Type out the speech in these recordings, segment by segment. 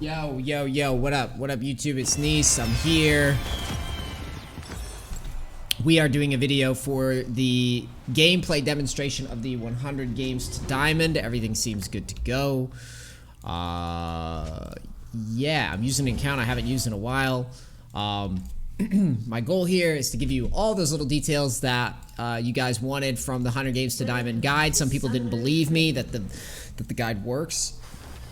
Yo, what up? What up, YouTube? It's NEACE. I'm here. We are doing a video for the gameplay demonstration of the 100 games to Diamond. Everything seems good to go. Yeah, I'm using an account I haven't used in a while. My goal here is to give you all those little details that you guys wanted from the 100 games to Diamond guide. Some people didn't believe me that the guide works,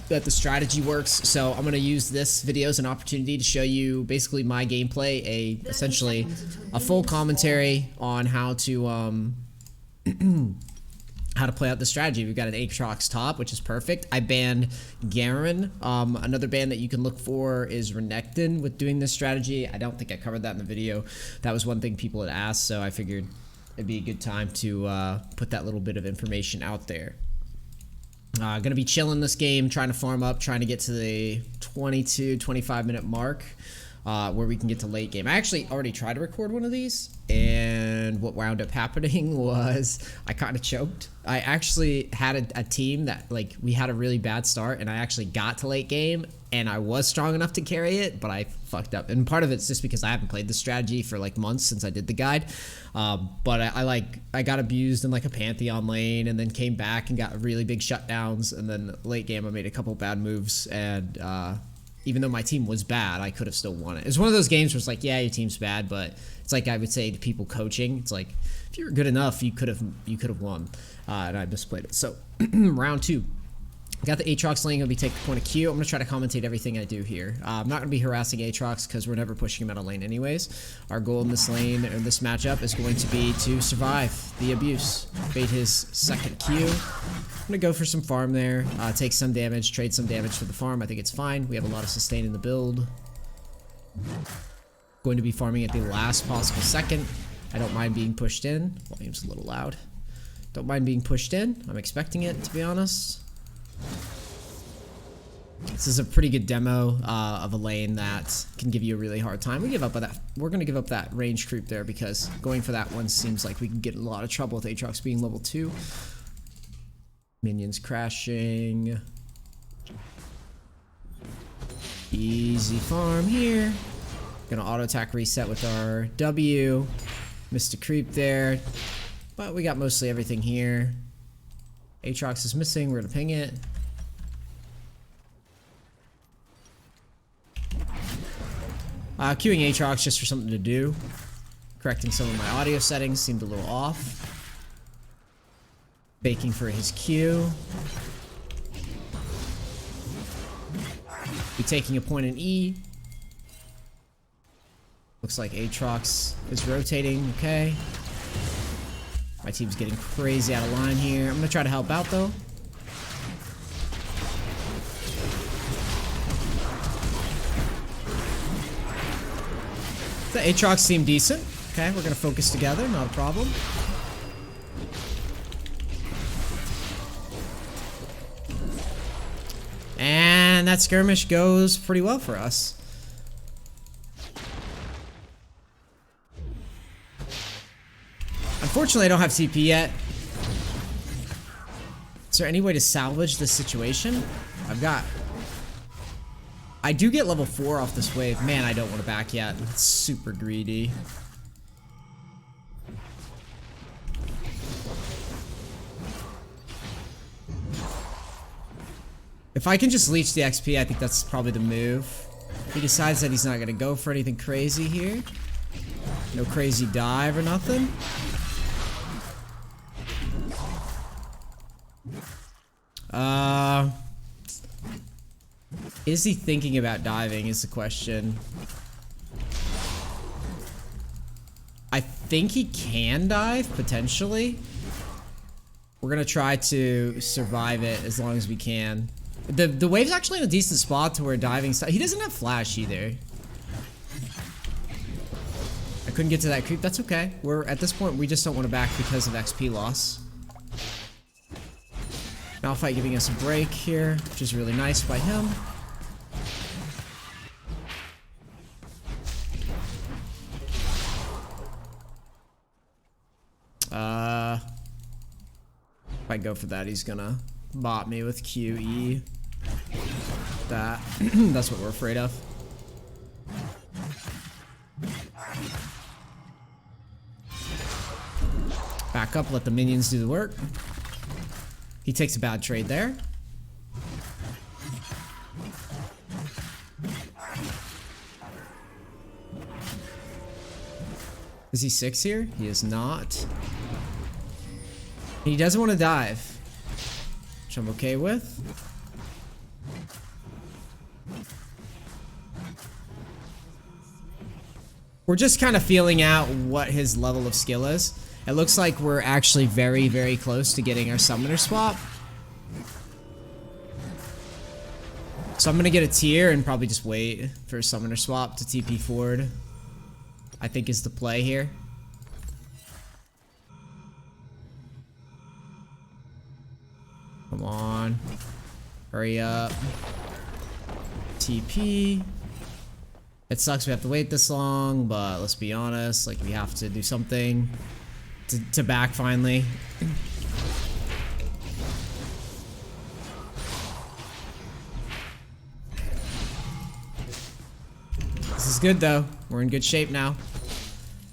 that the strategy works. So I'm going to use this video as an opportunity to show you basically my gameplay, essentially a full commentary on how to how to play out the strategy. We've got an Aatrox top, which is perfect. I banned Garen. Another ban that you can look for is Renekton with doing this strategy. I don't think I covered that in the video. That was one thing people had asked, so I figured it'd be a good time to put that little bit of information out there. Gonna be chilling this game, trying to farm up, trying to get to the 22-25 minute mark where we can get to late game. I actually already tried to record one of these, and what wound up happening was I kind of choked. I actually had a team that, like, we had a really bad start, and I actually got to late game, and I was strong enough to carry it, but I fucked up. And part of it's just because I haven't played this strategy for like months since I did the guide. But I got abused in like a Pantheon lane, and then came back and got really big shutdowns, and then late game I made a couple bad moves, and even though my team was bad, I could have still won it. It's one of those games where it's like, yeah, your team's bad, but it's like I would say to people coaching, it's like, if you were good enough, you could have won. And I misplayed it. So round two. Got the Aatrox lane, gonna be taking point of Q. I'm gonna try to commentate everything I do here. I'm not gonna be harassing Aatrox because we're never pushing him out of lane anyways. Our goal in this lane, or this matchup, is going to be to survive the abuse. Bait his second Q. I'm gonna go for some farm there, take some damage, trade some damage for the farm. I think it's fine. We have a lot of sustain in the build. Going to be farming at the last possible second. I don't mind being pushed in. Volume's a little loud. Don't mind being pushed in. I'm expecting it, to be honest. This is a pretty good demo of a lane that can give you a really hard time. We give up on that. We're going to give up that range creep there because going for that one seems like we can get in a lot of trouble with Aatrox being level 2. Minions crashing. Easy farm here. Gonna auto attack reset with our W. Missed a creep there, but we got mostly everything here. Aatrox is missing. We're gonna ping it. Queuing Aatrox just for something to do. Correcting some of my audio settings seemed a little off. Baking for his Q. Be taking a point in E. Looks like Aatrox is rotating. Okay. My team's getting crazy out of line here. I'm gonna try to help out though. The Aatrox seemed decent. Okay, we're gonna focus together, not a problem. And that skirmish goes pretty well for us. Unfortunately, I don't have TP yet. Is there any way to salvage this situation? I do get level 4 off this wave. Man, I don't want to back yet. It's super greedy. If I can just leech the XP, I think that's probably the move. He decides that he's not going to go for anything crazy here. No crazy dive or nothing. Is he thinking about diving is the question. I think he can dive, potentially. We're gonna try to survive it as long as we can. The wave's actually in a decent spot to where diving stuff. He doesn't have flash either. I couldn't get to that creep. That's okay. We're at this point, we just don't want to back because of XP loss. Malphite giving us a break here, which is really nice by him. If I go for that, he's gonna bot me with QE. that. That's what we're afraid of. Back up, let the minions do the work. He takes a bad trade there. Is he 6 here? He is not. He doesn't want to dive, which I'm okay with. We're just kind of feeling out what his level of skill is. It looks like we're actually very, very close to getting our summoner swap. So I'm gonna get a tier and probably just wait for a summoner swap to TP forward. I think is the play here. Come on. Hurry up. TP. It sucks we have to wait this long, but let's be honest, like we have to do something to back finally. This is good though. We're in good shape now.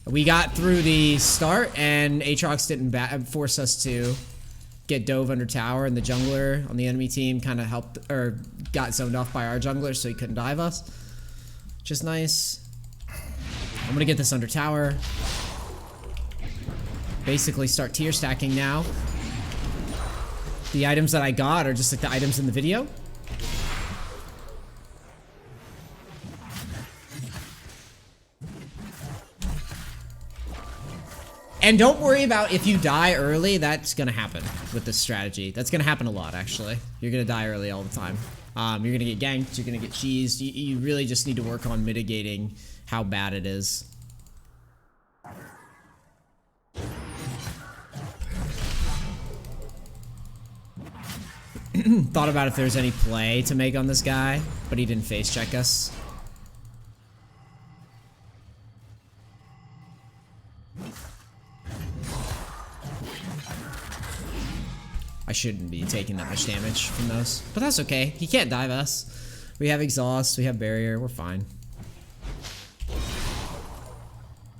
We got through the start and Aatrox didn't force us to get dove under tower, and the jungler on the enemy team kind of helped or got zoned off by our jungler, so he couldn't dive us. Which is nice. I'm gonna get this under tower. Basically start tier stacking now. The items that I got are just like the items in the video. And don't worry about if you die early, that's gonna happen with this strategy. That's gonna happen a lot, actually. You're gonna die early all the time. You're gonna get ganked, you're gonna get cheesed. You really just need to work on mitigating how bad it is. Thought about if there's any play to make on this guy, but he didn't face check us. I shouldn't be taking that much damage from those, but that's okay. He can't dive us. We have exhaust, we have barrier, we're fine.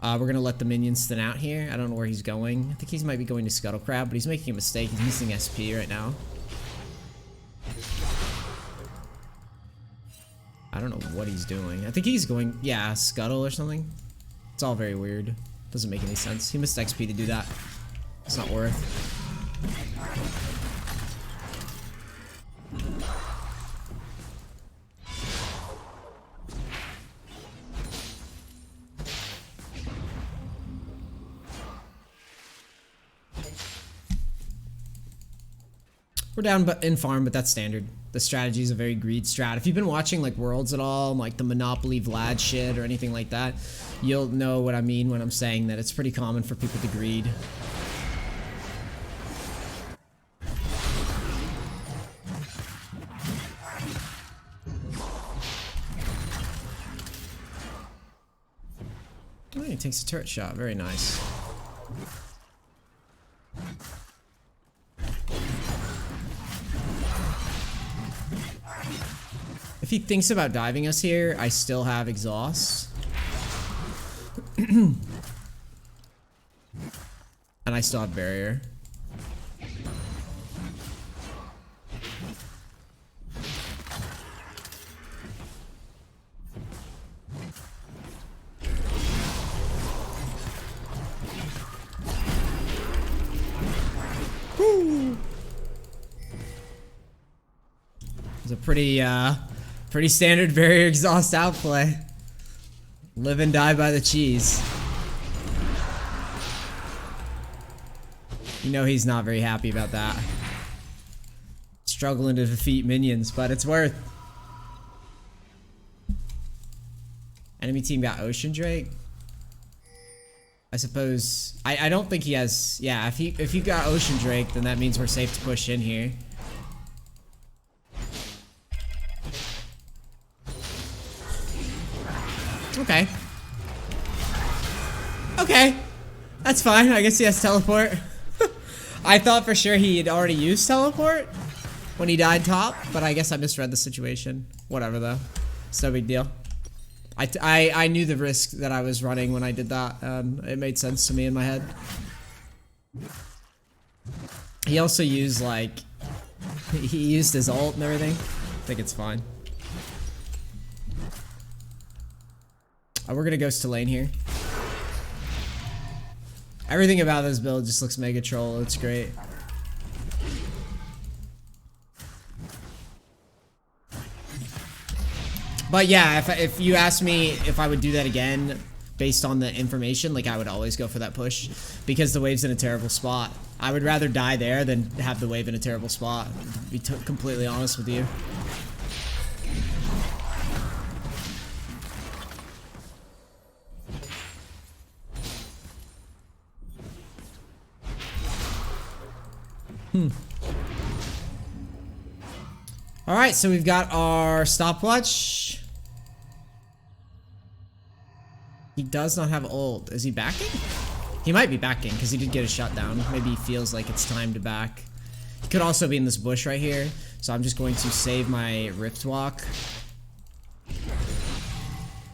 We're gonna let the minions thin out here. I don't know where he's going. I think he might be going to Scuttle Crab, but he's making a mistake. He's missing SP right now. I don't know what he's doing. I think he's going, yeah, Scuttle or something. It's all very weird. Doesn't make any sense. He missed XP to do that. It's not worth. We're down in farm, but that's standard. The strategy is a very greed strat. If you've been watching like Worlds at all, like the Monopoly Vlad shit or anything like that, you'll know what I mean when I'm saying that it's pretty common for people to greed. Oh, he takes a turret shot. Very nice. If he thinks about diving us here, I still have exhaust. And I still have barrier. Woo! It's a pretty standard barrier exhaust outplay. Live and die by the cheese. You know he's not very happy about that. Struggling to defeat minions, but it's worth. Enemy team got Ocean Drake. I suppose I don't think he has. Yeah, if you got Ocean Drake, then that means we're safe to push in here. Okay. Okay. That's fine. I guess he has teleport. I thought for sure he had already used teleport. when he died top, but I guess I misread the situation. Whatever though, it's no big deal. I knew the risk that I was running when I did that, and it made sense to me in my head. He also used like, he used his ult and everything. I think it's fine. We're gonna ghost to lane here. Everything about this build just looks mega troll. It's great. But yeah, if you ask me if I would do that again based on the information, like I would always go for that push because the wave's in a terrible spot. I would rather die there than have the wave in a terrible spot, to be completely honest with you. Alright, so we've got our stopwatch. He does not have ult. Is he backing? He might be backing because he did get a shutdown. Maybe he feels like it's time to back. He could also be in this bush right here. So I'm just going to save my Rift Walk.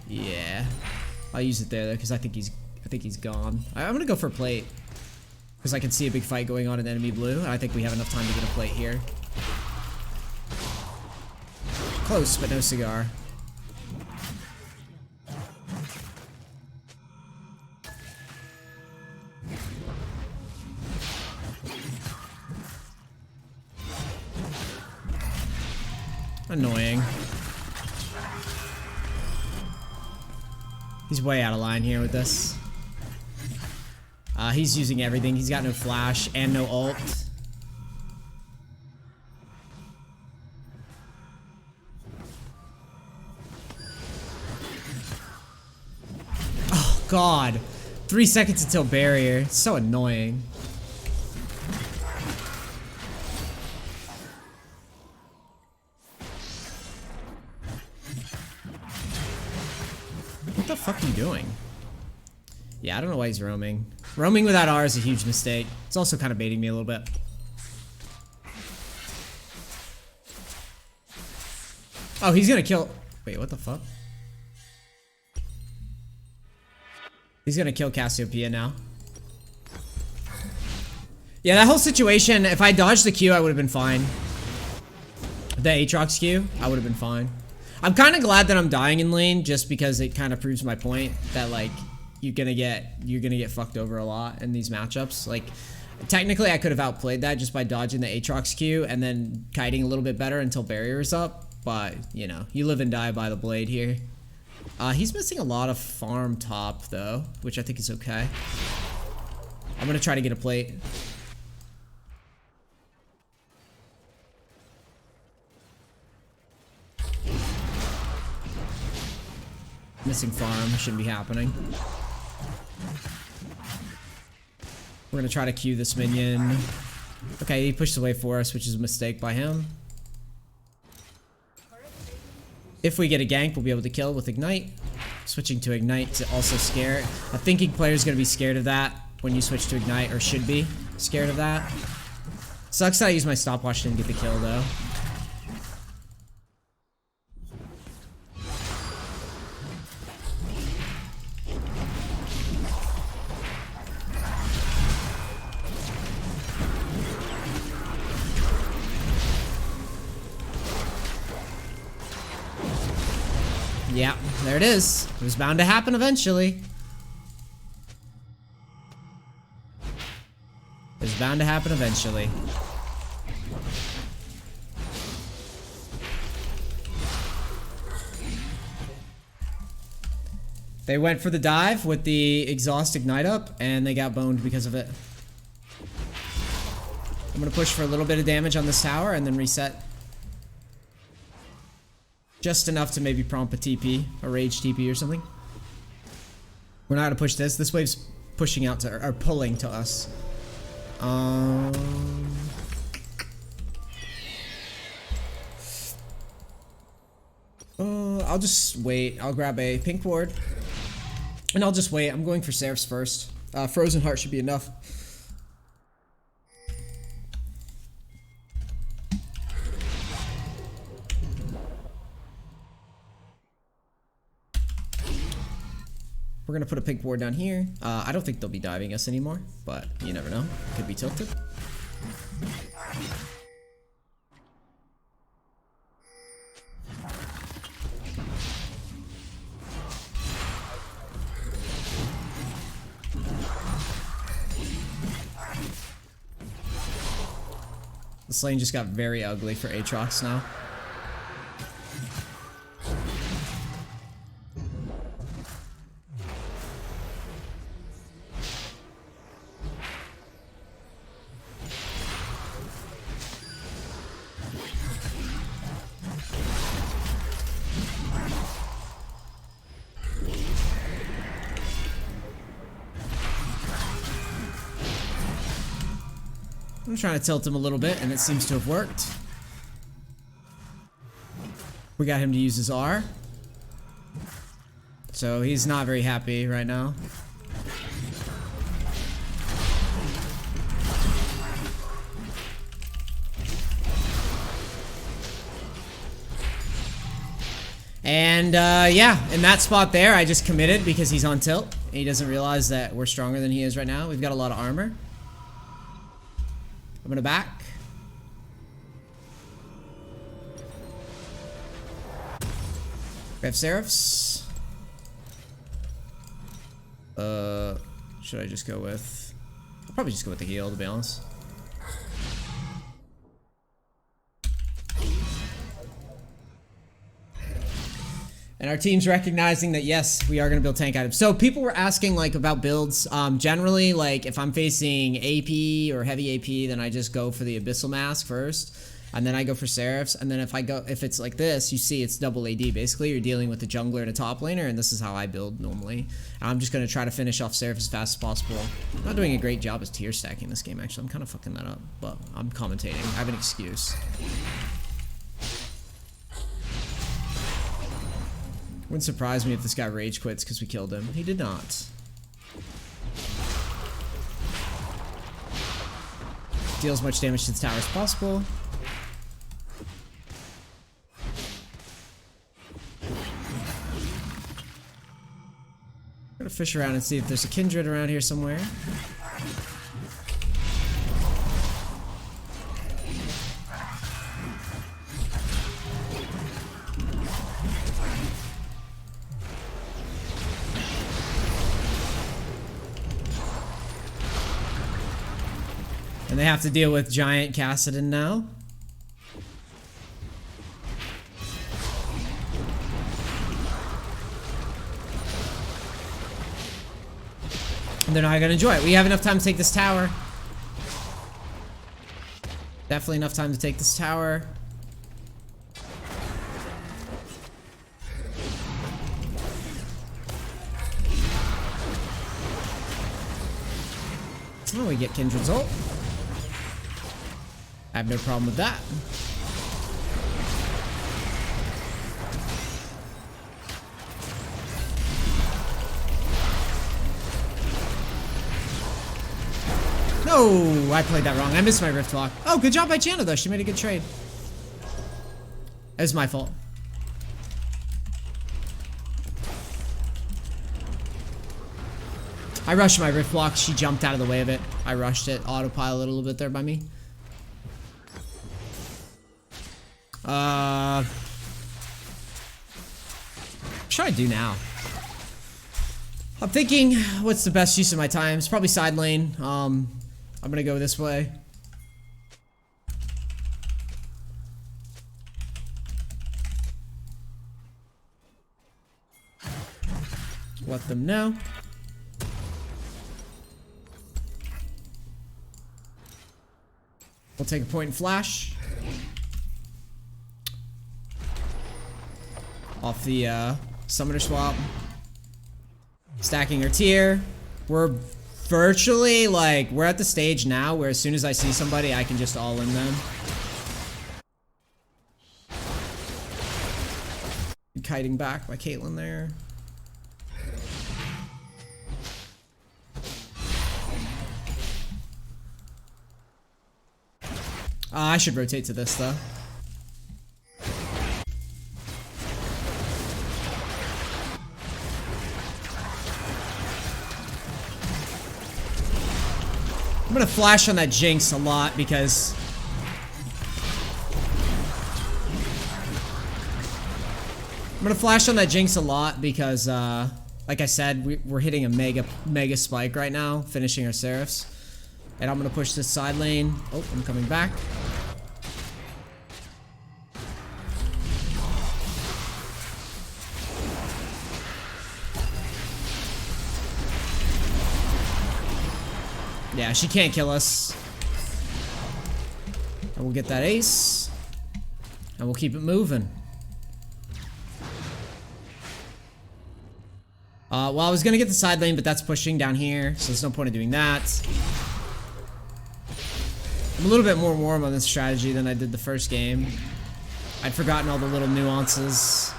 Yeah. I'll use it there though because I think he's gone. I'm gonna go for a plate. Because I can see a big fight going on in enemy blue. And I think we have enough time to get a plate here. Close, but no cigar. Annoying. He's way out of line here with this. He's using everything. He's got no flash and no ult. Oh, God. 3 seconds until barrier. It's so annoying. What the fuck are you doing? Yeah, I don't know why he's roaming. Roaming without R is a huge mistake. It's also kind of baiting me a little bit. Oh, he's gonna kill... Wait, what the fuck? He's gonna kill Cassiopeia now. Yeah, that whole situation, if I dodged the Q, I would have been fine. The Aatrox Q, I would have been fine. I'm kind of glad that I'm dying in lane, just because it kind of proves my point that, like, you're gonna get fucked over a lot in these matchups. Like, technically I could have outplayed that just by dodging the Aatrox Q and then kiting a little bit better until barrier is up, but you know, you live and die by the blade here. He's missing a lot of farm top though, which I think is okay. I'm gonna try to get a plate. Missing farm shouldn't be happening. We're gonna try to Q this minion. Okay, he pushed away for us, which is a mistake by him. If we get a gank, we'll be able to kill with Ignite. Switching to Ignite to also scare. A thinking player is gonna be scared of that when you switch to Ignite, or should be scared of that. Sucks that I used my stopwatch and didn't get the kill though. Yeah, there it is. It was bound to happen eventually. It was bound to happen eventually. They went for the dive with the exhaust ignite up, and they got boned because of it. I'm gonna push for a little bit of damage on this tower and then reset. Just enough to maybe prompt a TP, a rage TP or something. We're not gonna push this. This wave's pushing out to, or pulling to us. I'll just wait. I'll grab a pink ward. And I'll just wait. I'm going for Seraphs first. Frozen Heart should be enough. We're gonna put a pink ward down here. I don't think they'll be diving us anymore, but you never know. Could be tilted. This lane just got very ugly for Aatrox now. I'm trying to tilt him a little bit, and it seems to have worked. We got him to use his R. So he's not very happy right now. And yeah, in that spot there, I just committed because he's on tilt. He doesn't realize that we're stronger than he is right now. We've got a lot of armor. I'm gonna back. We have Seraphs. Should I just go with... I'll probably just go with the heal, to be honest. And our team's recognizing that, yes, we are going to build tank items. So people were asking, like, about builds. Generally, like, if I'm facing AP or heavy AP, then I just go for the Abyssal Mask first. And then I go for Seraphs. And then if it's like this, you see it's double AD. Basically, you're dealing with a jungler and a top laner, and this is how I build normally. And I'm just going to try to finish off Seraph as fast as possible. I'm not doing a great job as tier stacking this game, actually. I'm kind of fucking that up, but I'm commentating. I have an excuse. Wouldn't surprise me if this guy rage quits because we killed him. He did not. Deal as much damage to the tower as possible. I'm gonna fish around and see if there's a kindred around here somewhere. And they have to deal with giant Kassadin now. And they're not gonna enjoy it. We have enough time to take this tower. Definitely enough time to take this tower. Oh, we get Kindred's ult. I have no problem with that. No, I played that wrong. I missed my Rift Lock. Oh, good job by Janna, though. She made a good trade. It was my fault. I rushed my Rift Lock. She jumped out of the way of it. I rushed it. Autopilot a little bit there by me. What should I do now? I'm thinking, what's the best use of my time? It's probably side lane. I'm gonna go this way. Let them know. We'll take a point and flash. Off the summoner swap. Stacking our tier. We're virtually, like, we're at the stage now where as soon as I see somebody, I can just all in them. Kiting back by Caitlyn there. I should rotate to this, though. I'm gonna flash on that Jinx a lot because like I said, we're hitting a mega spike right now, finishing our Seraphs. And I'm gonna push this side lane. Oh, I'm coming back. Yeah, she can't kill us. And we'll get that ace. And we'll keep it moving. Well, I was gonna get the side lane, but that's pushing down here, so there's no point in doing that. I'm a little bit more warm on this strategy than I did the first game. I'd forgotten all the little nuances.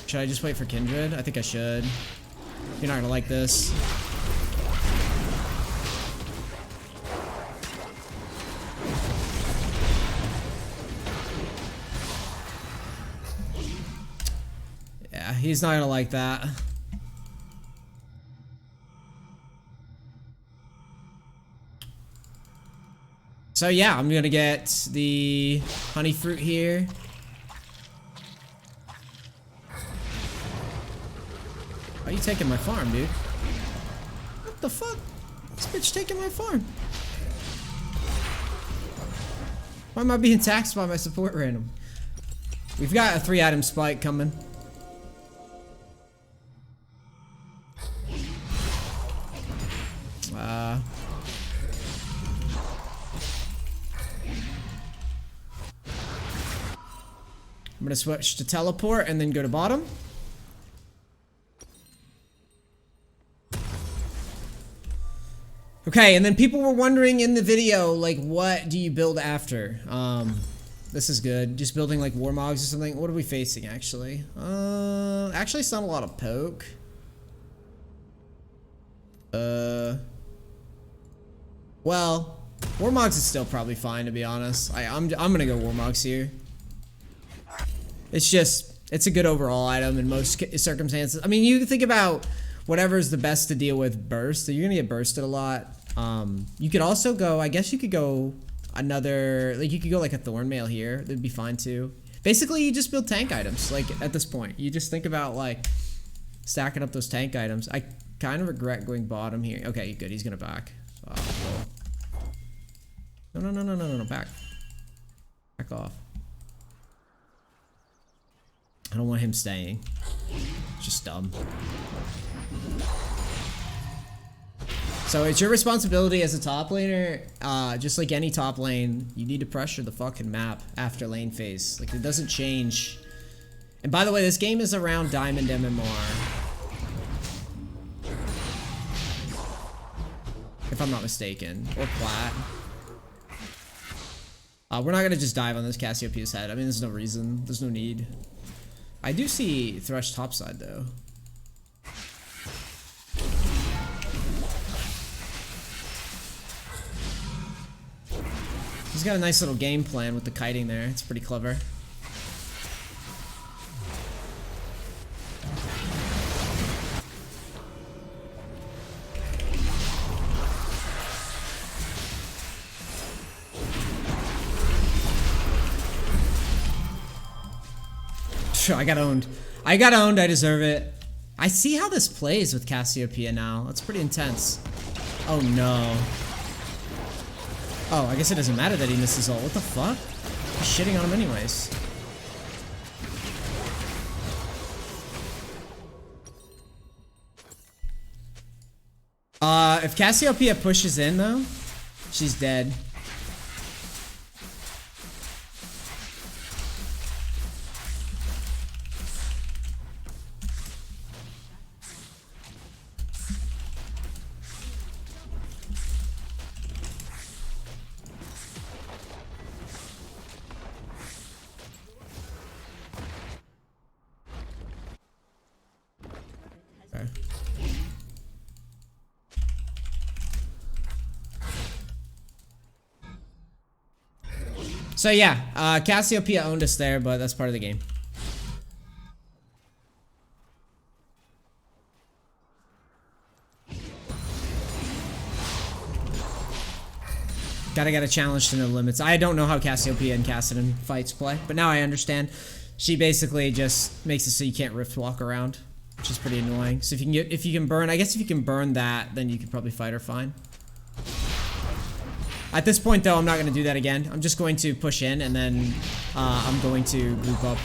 Should I just wait for Kindred? I think I should. You're not gonna like this. Yeah, he's not gonna like that. So yeah, I'm gonna get the honey fruit here. Why are you taking my farm, dude? What the fuck? This bitch taking my farm. Why am I being taxed by my support random? We've got a 3-item spike coming. I'm gonna switch to teleport and then go to bottom. Okay, and then people were wondering in the video, like, what do you build after? This is good. Just building like Warmogs or something. What are we facing actually? Actually it's not a lot of poke. Well, Warmogs is still probably fine, to be honest. I'm gonna go Warmogs here. It's just, it's a good overall item in most circumstances. I mean, you think about whatever's the best to deal with burst, so you're gonna get bursted a lot. You could also go, I guess you could go another, like you could go like a Thornmail here, that'd be fine too. Basically, you just build tank items, like at this point. You just think about like stacking up those tank items. I kind of regret going bottom here. Okay, good, he's gonna back. No, back. Back off. I don't want him staying. It's just dumb. So it's your responsibility as a top laner, just like any top lane, you need to pressure the fucking map after lane phase. Like, it doesn't change. And by the way, this game is around Diamond MMR. If I'm not mistaken. Or Plat. We're not gonna just dive on this Cassiopeia's head. I mean, there's no reason. There's no need. I do see Thresh topside though. He's got a nice little game plan with the kiting there. It's pretty clever. I got owned. I got owned. I deserve it. I see how this plays with Cassiopeia now. That's pretty intense. Oh no. Oh, I guess it doesn't matter that he misses ult. What the fuck? He's shitting on him anyways. If Cassiopeia pushes in though, she's dead. So yeah, Cassiopeia owned us there, but that's part of the game. Gotta get a challenge to no limits. I don't know how Cassiopeia and Kassadin fights play, but now I understand. She basically just makes it so you can't rift walk around, which is pretty annoying. So if you can burn, I guess if you can burn that, then you can probably fight her fine. At this point, though, I'm not going to do that again. I'm just going to push in, and then I'm going to group up,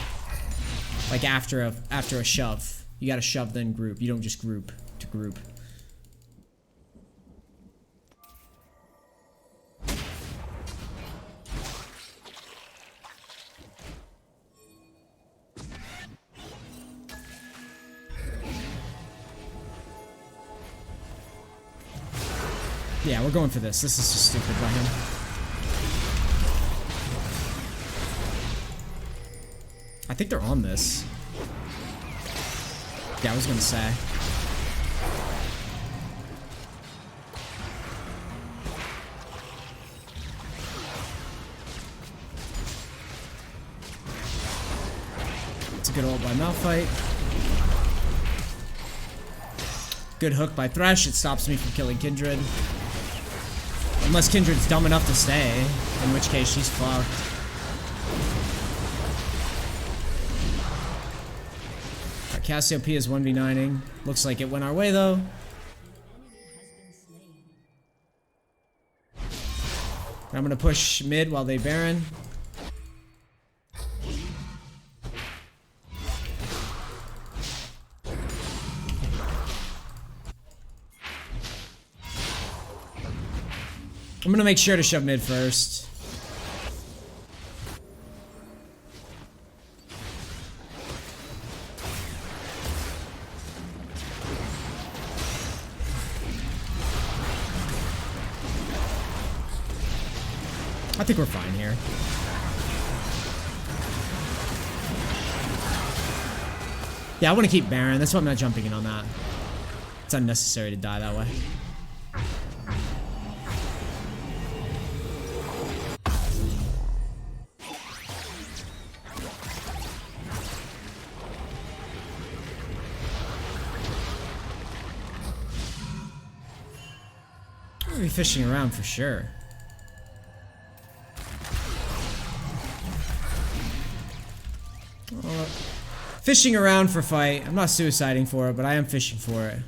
like after a shove. You got to shove, then group. You don't just group to group. Yeah, we're going for this. This is just stupid by him. I think they're on this. Yeah, I was gonna say. It's a good ult by Malphite. Good hook by Thresh. It stops me from killing Kindred. Unless Kindred's dumb enough to stay, in which case she's fucked. Right, Cassiopeia is 1v9ing. Looks like it went our way though. I'm gonna push mid while they Baron. I'm gonna make sure to shove mid first. I think we're fine here. Yeah, I want to keep Baron. That's why I'm not jumping in on that. It's unnecessary to die that way. We'll be fishing around for sure. Fishing around for fight. I'm not suiciding for it, but I am fishing for it.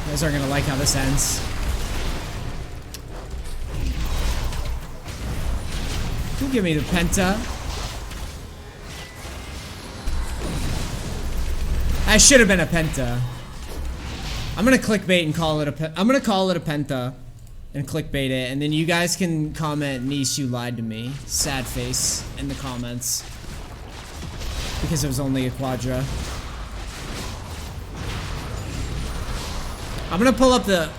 You guys aren't gonna like how this ends. You give me the Penta. I should have been a Penta. I'm gonna clickbait and call it a. I'm gonna call it a Penta, and clickbait it, and then you guys can comment, "NEACE, you lied to me." Sad face in the comments because it was only a Quadra. I'm gonna pull up the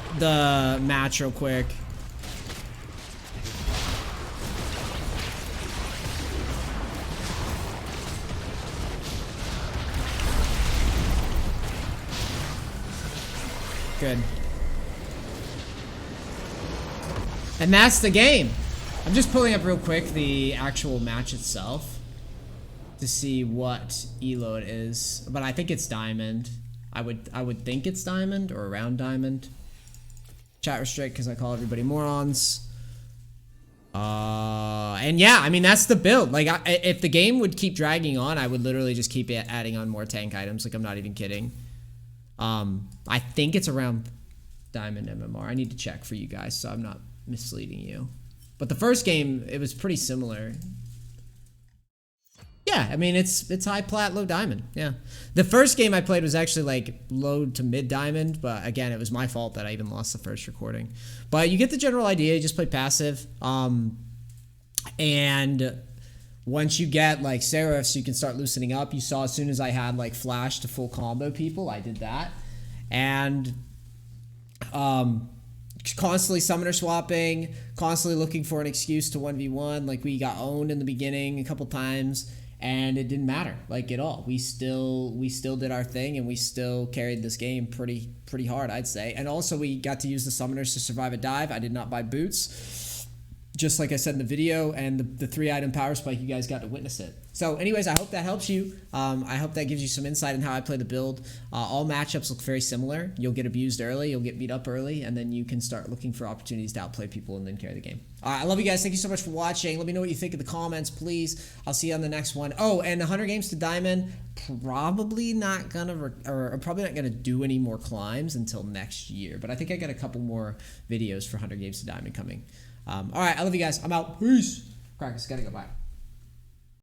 match real quick. Good. And that's the game. I'm just pulling up real quick the actual match itself to see what elo it is, but I think it's diamond. I would think it's diamond or around diamond. Chat restrict because I call everybody morons. And yeah, I mean that's the build. Like if the game would keep dragging on, I would literally just keep adding on more tank items. Like I'm not even kidding. I think it's around diamond MMR. I need to check for you guys so I'm not misleading you. But the first game, it was pretty similar. Yeah, I mean, it's high plat, low diamond. Yeah. The first game I played was actually like low to mid diamond, but again, it was my fault that I even lost the first recording. But you get the general idea, you just play passive. And once you get like Seraphs, you can start loosening up. You saw as soon as I had like flash to full combo people, I did that. And constantly summoner swapping, constantly looking for an excuse to 1v1. Like we got owned in the beginning a couple times. and it didn't matter like at all. We still did our thing, and we still carried this game pretty hard, I'd say. And also we got to use the summoners to survive a dive. I did not buy boots, just like I said in the video, and the 3-item power spike, you guys got to witness it. So anyways, I hope that helps you. I hope that gives you some insight in how I play the build. All matchups look very similar. You'll get abused early, you'll get beat up early, and then you can start looking for opportunities to outplay people and then carry the game. I love you guys. Thank you so much for watching. Let me know what you think in the comments, please. I'll see you on the next one. Oh, and 100 games to Diamond, probably not gonna do any more climbs until next year. But I think I got a couple more videos for 100 games to Diamond coming. All right, I love you guys. I'm out. Peace. Crackers, gotta go. Bye.